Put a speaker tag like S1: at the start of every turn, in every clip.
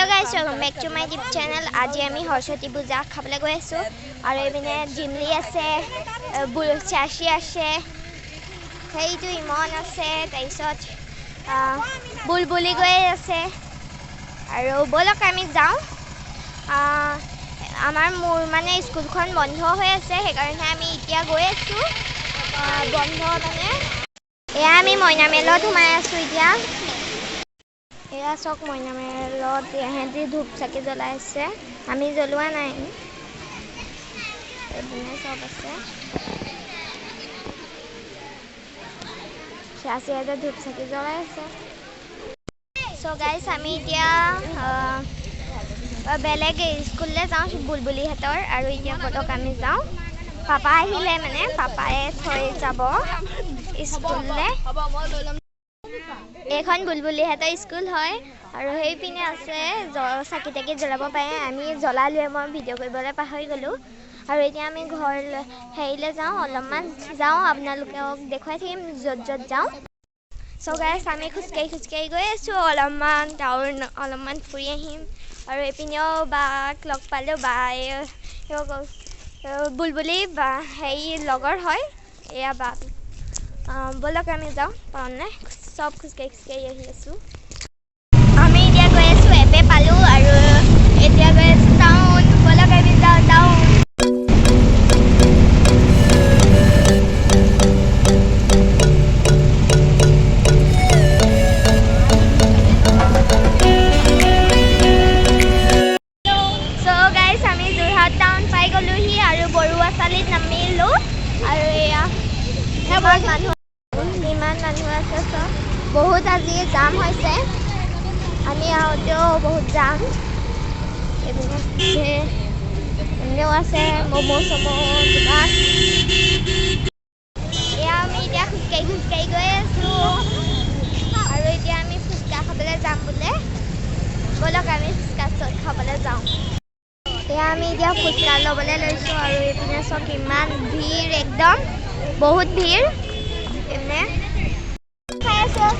S1: Hello guys, welcome back to my YouTube channel. Aji ami Saraswati puja khabole goi asu aru ebine jimli ase chashi ase heitu imon ase taisot bulbuli goi ase aru bolok ami jao amar mur mane school khon bondho hoi ase he karone ami itia goi asu bondho mane eya ami moina melot humai asu itia এয়া চক মইনা মেলত এহেঁতি ধূপ চাকি জ্বলাইছে আমি জ্বলোৱা নাই এদিনে চব আছে চাচিয়াতে ধূপ চাকি জ্বলাইছে সো গাইস আমি এতিয়া বেলেগ স্কুললৈ যাওঁ বুলবুলি হেতৰ আৰু এতিয়া পটক আমি যাওঁ পাপা আহিলে মানে পাপায়ে থৈ যাব স্কুললৈ এখন বুলবুলি হেতৰ স্কুল হয় আৰু হেই পিনে আছে চাকি তাকি জ্বলাব পাৰে আমি জ্বলালে মই ভিডিও কৰিবলৈ পাহৰি গলো আৰু এতিয়া আমি ঘৰ হেইলে যাওঁ অলপমান যাওঁ আপোনালোকক দেখুৱাই থাকিম যত যত যাওঁ সো গাইস আমি খুচকাই গৈ আছো অলপমান টাউন অলপমান ফুৰি আহিম আৰু এপিনেও বাক লগ পালো বাই বুলবুলি বা হেই লগৰ হয় এয়া বাক বলক আমি যাওঁ পাওনে সব খুচকাই আহি আছো আমি এতিয়া গৈ আছো এপে পালো আৰু এতিয়া গৈ আছো টাউন বলক আমি যাওঁ টাউন সো গাইস আমি যোৰহাট টাউন পাই গলোহি আৰু বৰুৱা চালিত নামিলো আৰু এয়া ইমান মানুহ আছে বহুত আজি জাম হৈছে আমি আহোঁতেও বহুত জাম এনেও আছে ম'ম' চমো দোকান এয়া আমি এতিয়া খুচকাই গৈ আছোঁ আৰু এতিয়া আমি ফুচকা খাবলৈ যাম বোলে ব'লক আমি ফুচকা খাবলৈ যাওঁ এয়া আমি এতিয়া ফুচকা ল'বলৈ লৈছোঁ আৰু এইপিনে চব ইমান ভিৰ একদম বহুত ভিৰ এনে খাই আছোঁ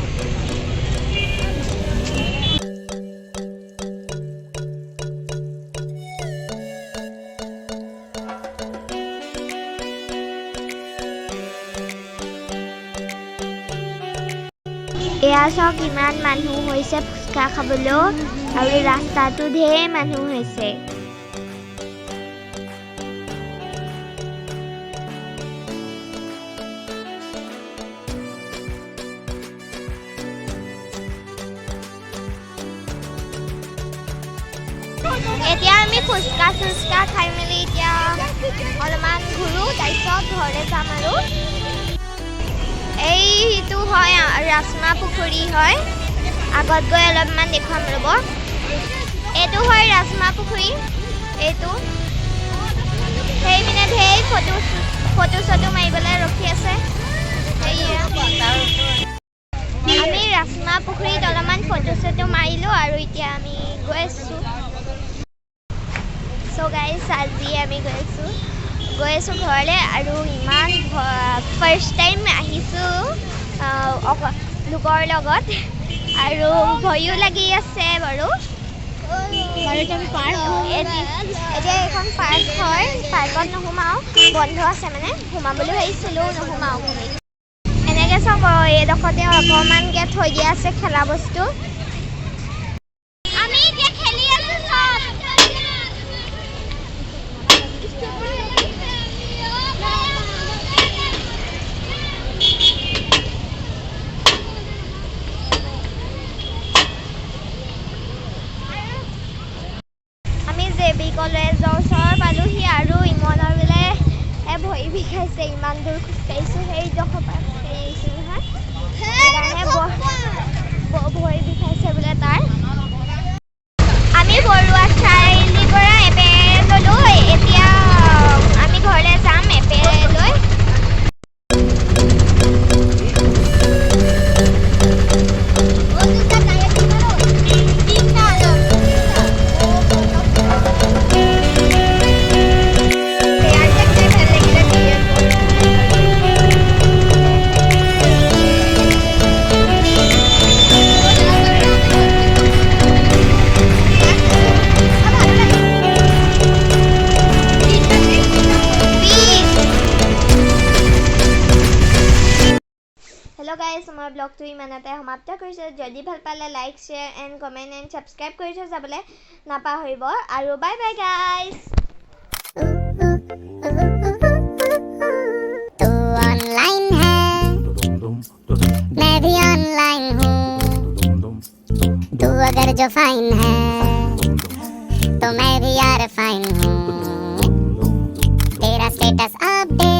S1: এয়া চক ইমান মানুহ হৈছে ফুচকা খাবলৈ আৰু ৰাস্তাটো ঢেৰ মানুহ হৈছে এতিয়া আমি ফুচকা খাই মেলি এতিয়া অলপমান ঘূৰো তাৰপিছত ঘৰলৈ যাম আৰু এইটো হয় ৰাসমা পুখুৰী হয় আগত গৈ অলপমান দেখুৱাম ৰ'ব এইটো হয় ৰাসমা পুখুৰী এইটো সেইপিনে ঢেৰ ফটো চটো মাৰিবলৈ ৰখি আছে আমি ৰাসমা পুখুৰীত অলপমান ফটো চটো মাৰিলোঁ আৰু এতিয়া আমি গৈ আছোঁ সো গাইস আজি আমি গৈ আছোঁ ঘৰলৈ আৰু ইমান ফাৰ্ষ্ট টাইম আহিছোঁ লোকৰ লগত আৰু ভয়ো লাগি আছে বাৰু এতিয়া এখন পাৰ্ক হয় পাৰ্কত নোসোমাওঁ বন্ধ আছে মানে সোমাবলৈ ভাবিছিলোঁ নোসোমাওঁ এনেকৈ চব এইডোখৰতে অকণমানকৈ থৈ দিয়া আছে খেলা বস্তু আমি এতিয়া খেলি আছোঁ চব কলেজৰ ওচৰ পালোহি আৰু ইমনৰ বোলে ভৰি বিষাইছে ইমান দূৰ খোজকাঢ়িছোঁ সেইডোখৰ পৰা খোজকাঢ়ি আহিছোঁ নহয় সেইকাৰণে ভৰি বিষাইছে বোলে তাৰ আমি বৰুৱা চাৰিআলিৰ পৰা এপে ল'লোঁ এতিয়া আমি ঘৰলৈ যাম এপে লৈ চলো গাইজ মই ব্লগটো ইমানতে সমাপ্ত কৰিছোঁ যদি ভাল পালে like share and comment and subscribe কৰি থৈ যাবলৈ নাপাহৰিব আৰু বাই বাই গাইজ
S2: तू ऑनलाइन है मैं भी ऑनलाइन हूँ तू अगर जो फाइन है तो मैं भी यार फाइन हूँ तेरा स्टेटस अपडेट